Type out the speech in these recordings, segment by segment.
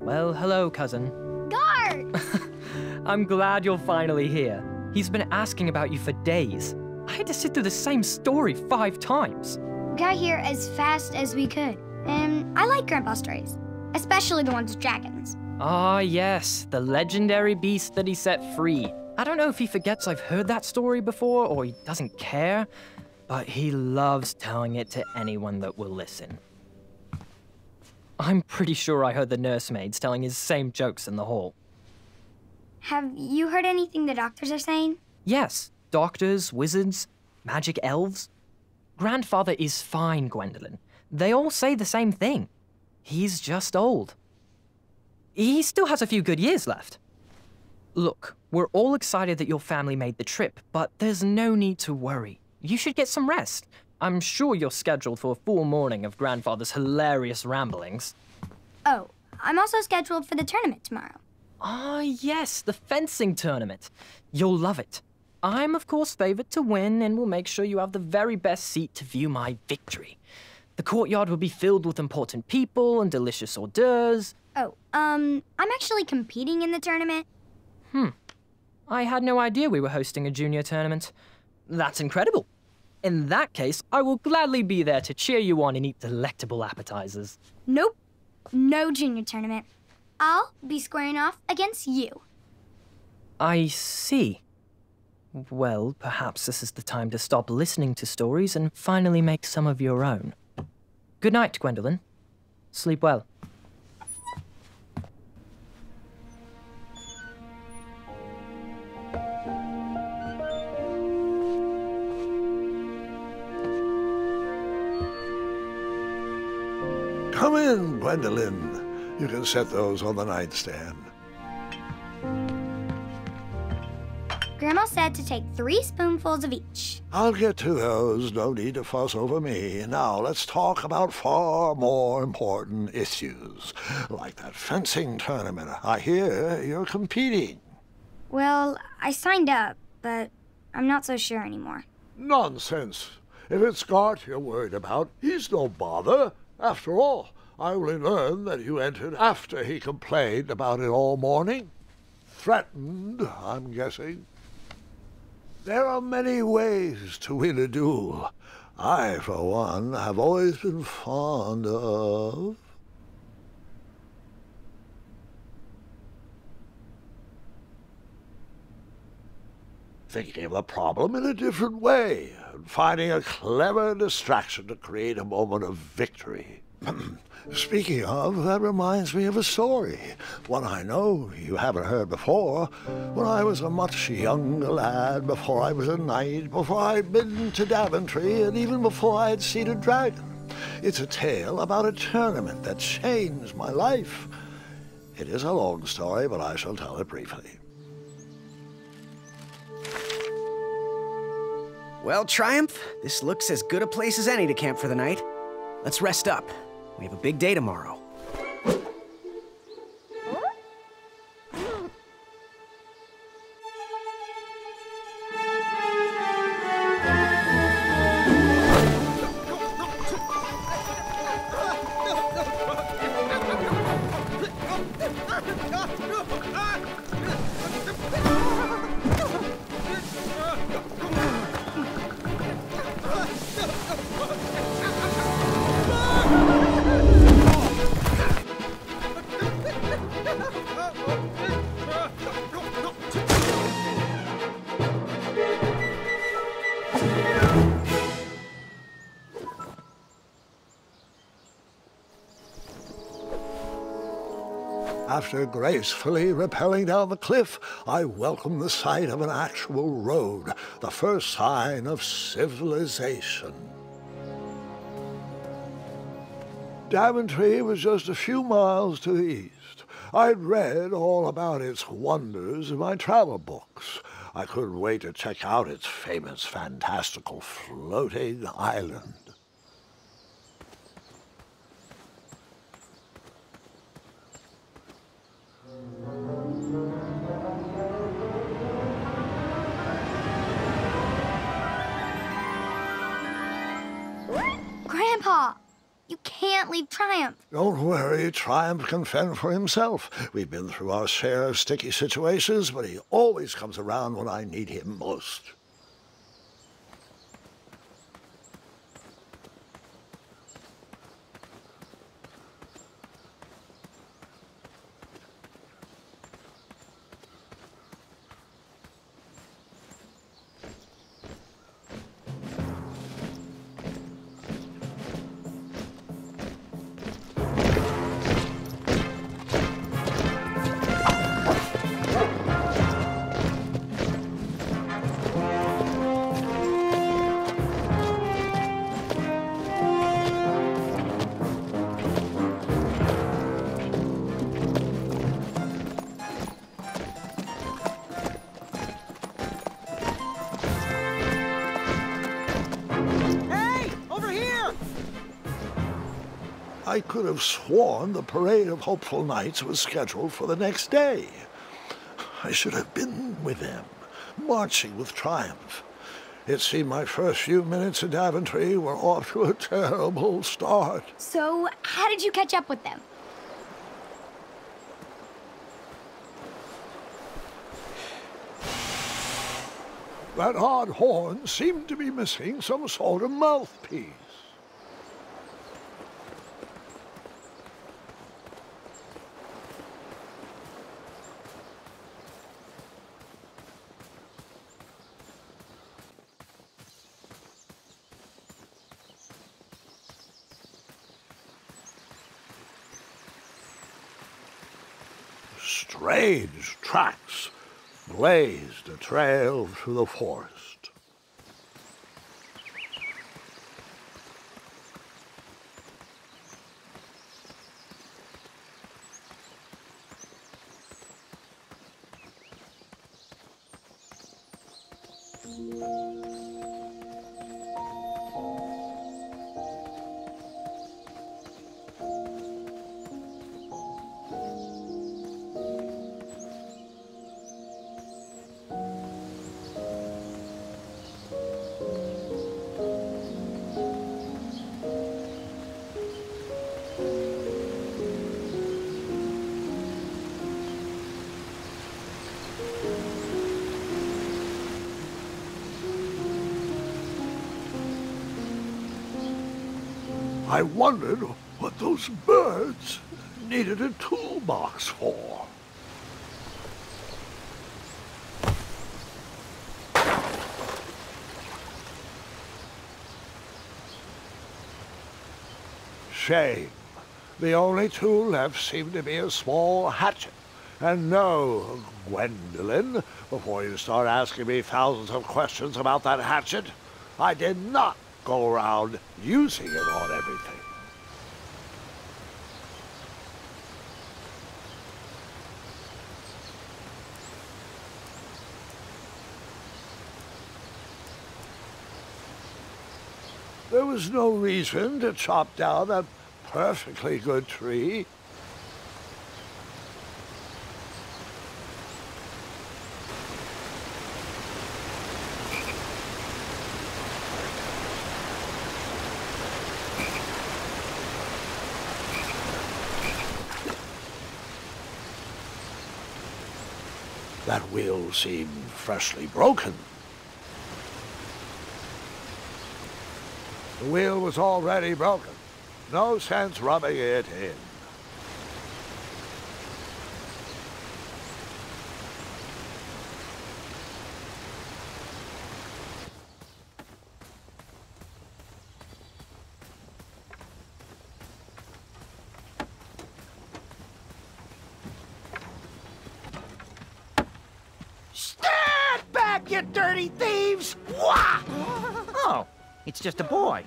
Well, hello, cousin. Guard! I'm glad you're finally here. He's been asking about you for days. I had to sit through the same story 5 times. We got here as fast as we could. And I like Grandpa stories, especially the ones with dragons. Ah, yes, the legendary beast that he set free. I don't know if he forgets I've heard that story before or he doesn't care, but he loves telling it to anyone that will listen. I'm pretty sure I heard the nursemaids telling his same jokes in the hall. Have you heard anything the doctors are saying? Yes, doctors, wizards, magic elves. Grandfather is fine, Gwendolyn. They all say the same thing. He's just old. He still has a few good years left. Look, we're all excited that your family made the trip, but there's no need to worry. You should get some rest. I'm sure you're scheduled for a full morning of Grandfather's hilarious ramblings. Oh, I'm also scheduled for the tournament tomorrow. Ah, yes, the fencing tournament. You'll love it. I'm, of course, favored to win and will make sure you have the very best seat to view my victory. The courtyard will be filled with important people and delicious hors d'oeuvres. Oh, I'm actually competing in the tournament. I had no idea we were hosting a junior tournament. That's incredible. In that case, I will gladly be there to cheer you on and eat delectable appetizers. Nope, no junior tournament. I'll be squaring off against you. I see. Well, perhaps this is the time to stop listening to stories and finally make some of your own. Good night, Gwendolyn. Sleep well. Come in, Gwendolyn. You can set those on the nightstand. Grandma said to take 3 spoonfuls of each. I'll get to those. No need to fuss over me. Now, let's talk about far more important issues, like that fencing tournament. I hear you're competing. Well, I signed up, but I'm not so sure anymore. Nonsense. If it's Scott you're worried about, he's no bother. After all, I only learned that you entered after he complained about it all morning. Threatened, I'm guessing. There are many ways to win a duel. I, for one, have always been fond of... thinking of the problem in a different way, and finding a clever distraction to create a moment of victory. Speaking of, that reminds me of a story, one I know you haven't heard before. When I was a much younger lad, before I was a knight, before I'd been to Daventry, and even before I'd seen a dragon. It's a tale about a tournament that changed my life. It is a long story, but I shall tell it briefly. Well, Triumph, this looks as good a place as any to camp for the night. Let's rest up. We have a big day tomorrow. After gracefully rappelling down the cliff, I welcomed the sight of an actual road, the first sign of civilization. Daventry was just a few miles to the east. I'd read all about its wonders in my travel books. I couldn't wait to check out its famous, fantastical floating island. Grandpa, you can't can't leave Triumph. Don't worry, Triumph can fend for himself. We've been through our share of sticky situations, but he always comes around when I need him most. I could have sworn the Parade of Hopeful Knights was scheduled for the next day. I should have been with them, marching with Triumph. It seemed my first few minutes in Daventry were off to a terrible start. So, how did you catch up with them? That odd horn seemed to be missing some sort of mouthpiece. Strange tracks blazed a trail through the forest. I wondered what those birds needed a toolbox for. Shame. The only tool left seemed to be a small hatchet. And no, Gwendolyn, before you start asking me thousands of questions about that hatchet, I did not go around using it on everything. There was no reason to chop down that perfectly good tree. That wheel seemed freshly broken. The wheel was already broken. No sense rubbing it in. Stand back, you dirty thieves! Wah! Oh, it's just a boy.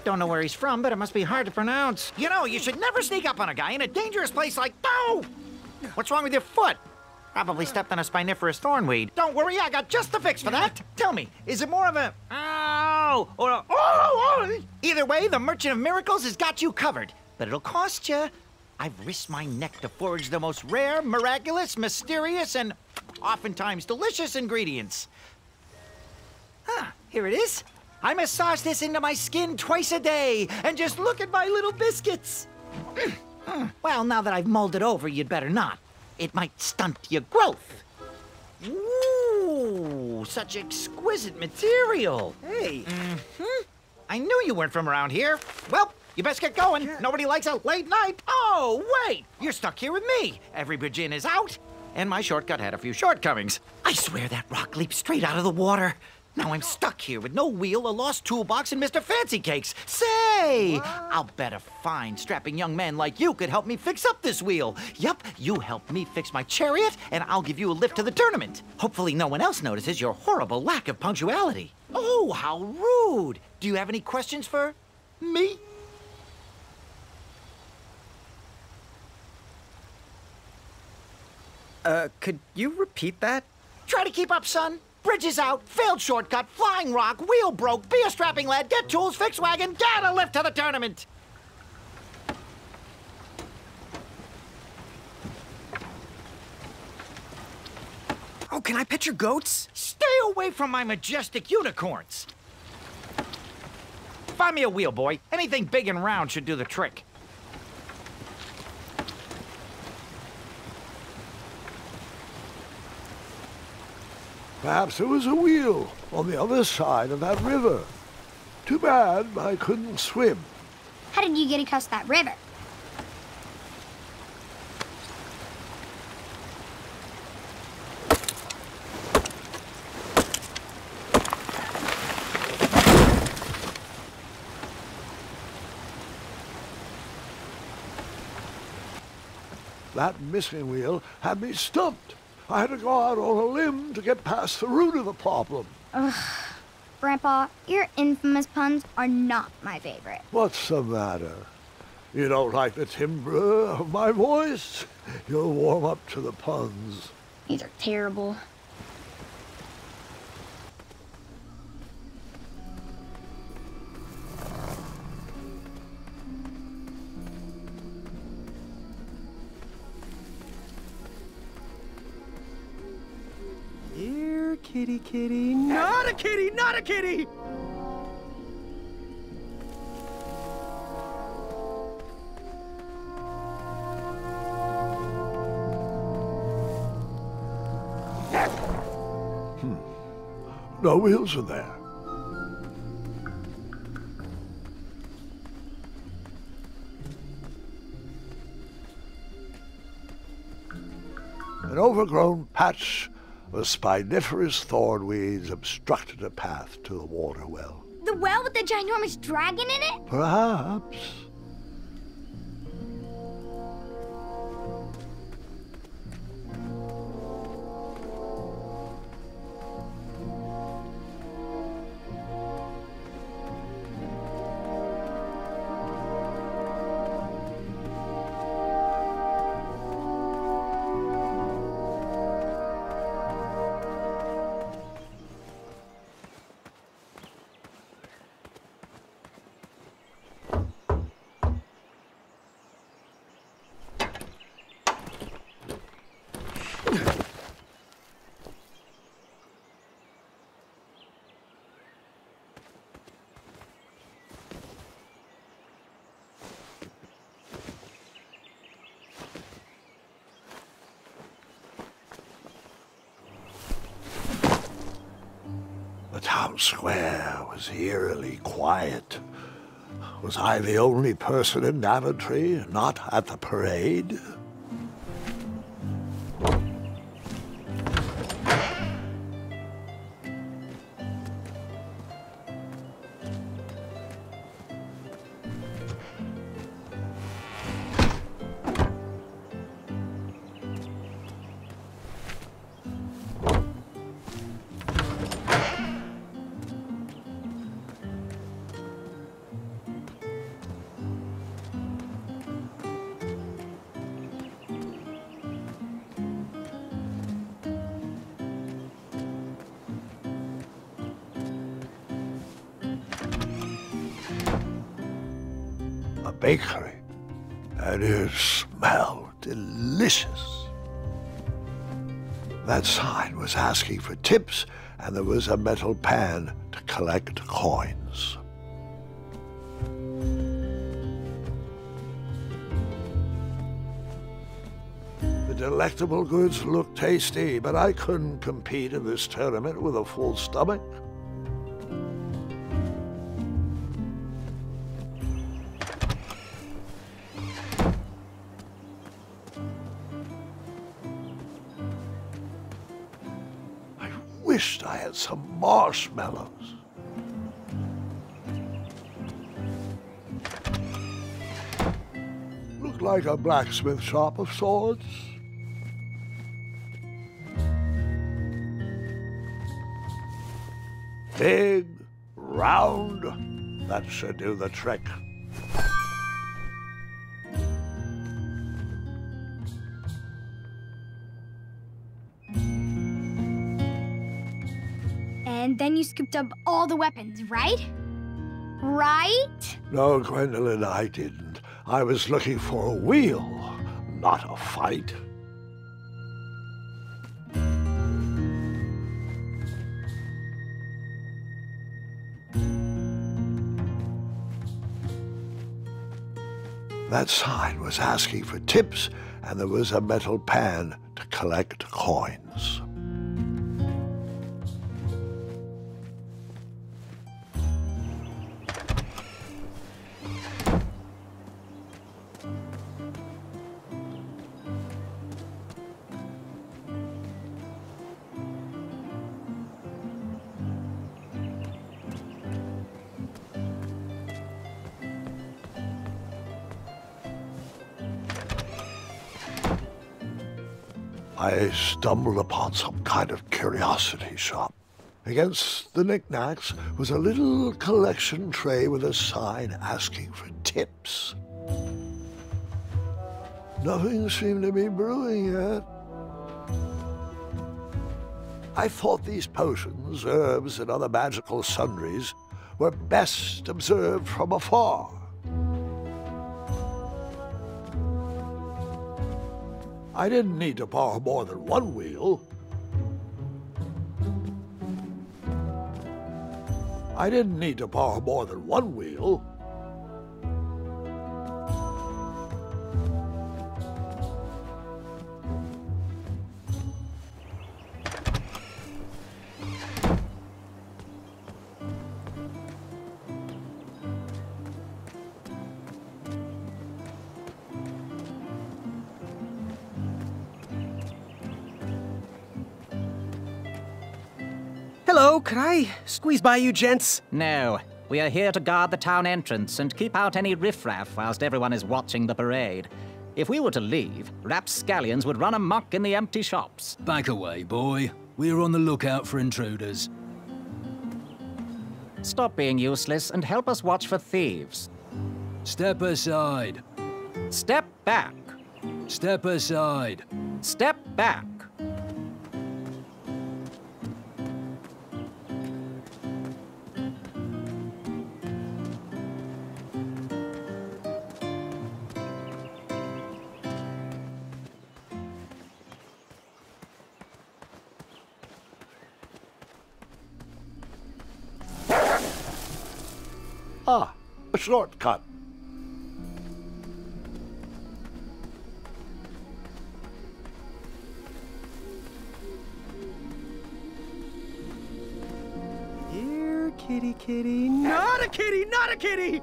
Don't know where he's from, but it must be hard to pronounce. You know, you should never sneak up on a guy in a dangerous place like... Oh! What's wrong with your foot? Probably stepped on a spiniferous thornweed. Don't worry, I got just the fix for that. Tell me, is it more of a... Ow! Or a... Oh! Either way, the Merchant of Miracles has got you covered. But it'll cost you. I've risked my neck to forge the most rare, miraculous, mysterious, and oftentimes delicious ingredients. Here it is. I massage this into my skin twice a day, and just look at my little biscuits. Well, now that I've mulled it over, you'd better not. It might stunt your growth. Ooh, such exquisite material. Hey. I knew you weren't from around here. Well, you best get going. Nobody likes a late night. Oh, wait, you're stuck here with me. Every bridge in is out, and my shortcut had a few shortcomings. I swear that rock leaped straight out of the water. Now I'm stuck here with no wheel, a lost toolbox, and Mr. Fancy Cakes. Say, I'll bet a fine, strapping young man like you could help me fix up this wheel. Yup, you help me fix my chariot, and I'll give you a lift to the tournament. Hopefully no one else notices your horrible lack of punctuality. Oh, how rude. Do you have any questions for me? Could you repeat that? Try to keep up, son. Bridges out, failed shortcut, flying rock, wheel broke, be a strapping lad, get tools, fix wagon, get a lift to the tournament. Oh, can I pet your goats? Stay away from my majestic unicorns. Find me a wheel, boy. Anything big and round should do the trick. Perhaps there was a wheel on the other side of that river. Too bad I couldn't swim. How did you get across that river? That missing wheel had me stumped. I had to go out on a limb to get past the root of the problem. Ugh. Grandpa, your infamous puns are not my favorite. What's the matter? You don't like the timbre of my voice? You'll warm up to the puns. These are terrible. Here, kitty, kitty. Not a kitty, not a kitty! No wheels in there. An overgrown patch of spiniferous thornweeds obstructed a path to the water well. The well with the ginormous dragon in it? Perhaps. The town square was eerily quiet. Was I the only person in Daventry not at the parade? Bakery, and it smelled delicious. That sign was asking for tips and there was a metal pan to collect coins. The delectable goods looked tasty, but I couldn't compete in this tournament with a full stomach. I wished I had some marshmallows. Looked like a blacksmith shop of sorts. Big, round, that should do the trick. And then you scooped up all the weapons, right? Right? No, Gwendolyn, I didn't. I was looking for a wheel, not a fight. That sign was asking for tips, and there was a metal pan to collect coins. I stumbled upon some kind of curiosity shop. Against the knickknacks was a little collection tray with a sign asking for tips. Nothing seemed to be brewing yet. I thought these potions, herbs, and other magical sundries were best observed from afar. I didn't need to borrow more than one wheel. I didn't need to borrow more than one wheel. Hello, could I squeeze by you gents? No, we are here to guard the town entrance and keep out any riffraff whilst everyone is watching the parade. If we were to leave, rapscallions would run amok in the empty shops. Back away, boy. We're on the lookout for intruders. Stop being useless and help us watch for thieves. Step aside. Step back. Step aside. Step back. Ah, a shortcut. Here, kitty, kitty. Not a kitty, not a kitty!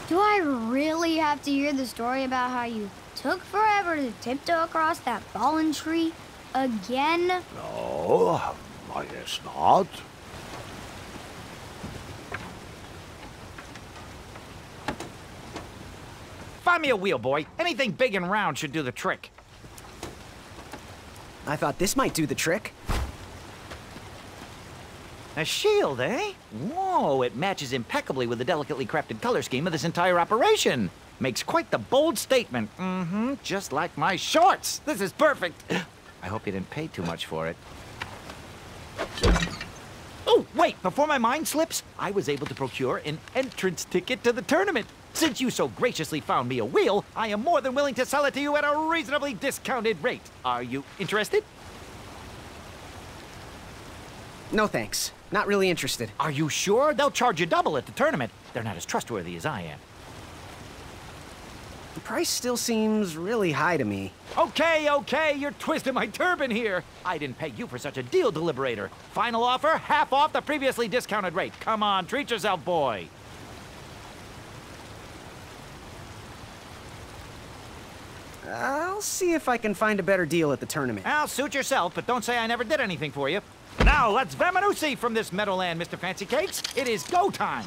Do I really have to hear the story about how you took forever to tiptoe across that fallen tree again? No, I guess not. Find me a wheel, boy. Anything big and round should do the trick. I thought this might do the trick. A shield, eh? Whoa, it matches impeccably with the delicately crafted color scheme of this entire operation. Makes quite the bold statement. Mm-hmm, just like my shorts. This is perfect. I hope you didn't pay too much for it. Oh, wait, before my mind slips, I was able to procure an entrance ticket to the tournament. Since you so graciously found me a wheel, I am more than willing to sell it to you at a reasonably discounted rate. Are you interested? No thanks. Not really interested. Are you sure? They'll charge you double at the tournament. They're not as trustworthy as I am. The price still seems really high to me. Okay, you're twisting my turban here. I didn't pay you for such a deal, Deliberator. Final offer, half off the previously discounted rate. Come on, treat yourself, boy. I'll see if I can find a better deal at the tournament. I'll suit yourself, but don't say I never did anything for you. Now, let's Vamanusi from this Meadowland, Mr. Fancy Cakes. It is go time.